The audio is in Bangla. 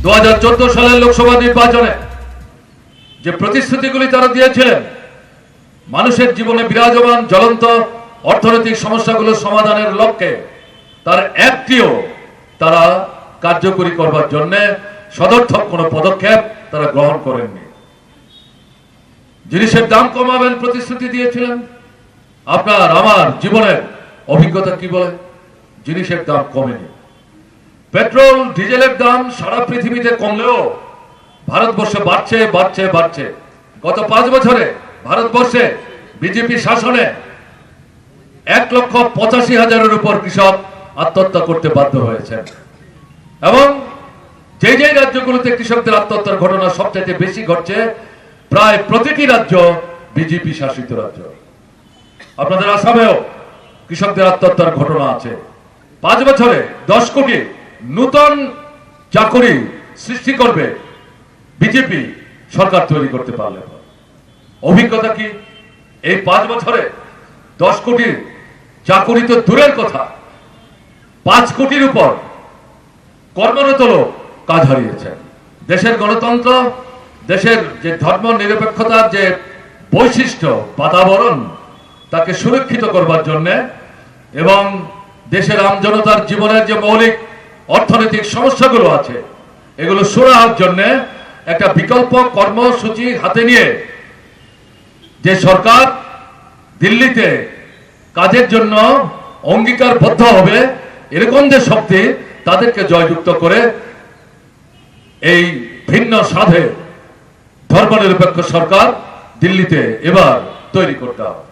2014 সালের লোকসভা নির্বাচনে যে প্রতিশ্রুতিগুলি তারা দিয়েছিলেন, মানুষের জীবনে বিরাজমান জ্বলন্ত অর্থনৈতিক সমস্যাগুলো সমাধানের লক্ষ্যে তার একটিও তারা কার্যকরী করবার জন্য সদর্থক কোনো পদক্ষেপ তারা গ্রহণ করেননি। জিনিসের দাম কমাবেন প্রতিশ্রুতি দিয়েছিলেন। আপনার আমার জীবনের অভিজ্ঞতা কি বলে? জিনিসের দাম কমেনি। পেট্রোল ডিজেলের দাম সারা পৃথিবীতে কমলেও ভারতবর্ষে বাড়ছে বাড়ছে বাড়ছে। গত 5 বছরে ভারতবর্ষে বিজেপি শাসনে 1,85,000-এর উপর কৃষক আত্মহত্যা করতে বাধ্য হয়েছেন। এবং যে যে রাজ্যগুলোতে কৃষকদের আত্মহত্যার ঘটনা সবচেয়ে বেশি ঘটছে, প্রায় প্রতিটি রাজ্য বিজেপি শাসিত রাজ্য। আপনাদের আসামেও কৃষকদের আত্মহত্যার ঘটনা আছে। 5 বছরে 10 কোটি নতুন চাকরি সৃষ্টি করবে বিজেপি সরকার তৈরি করতে পারলে। অভিজ্ঞতা কি? এই 5 বছরে 10 কোটি চাকরি তো দূরের কথা, 5 কোটির উপর কর্মরত লোক কাজ হারিয়েছেন। দেশের গণতন্ত্র, দেশের যে ধর্ম নিরপেক্ষতার যে বৈশিষ্ট্য বাতাবরণ, তাকে সুরক্ষিত করবার জন্য এবং দেশের আমজনতার জীবনের যে মৌলিক অর্থনৈতিক সমস্যাগুলো আছে, এগুলো সুরাহার জন্য একটা বিকল্প কর্মসূচি হাতে নিয়ে যে সরকার দিল্লিতে কাজের জন্য অঙ্গীকারবদ্ধ হবে, এরকম যে শক্তি, তাদেরকে জয়যুক্ত করে এই ভিন্ন স্বাদে ধর্মনিরপেক্ষ সরকার দিল্লিতে এবার তৈরি করতে হবে।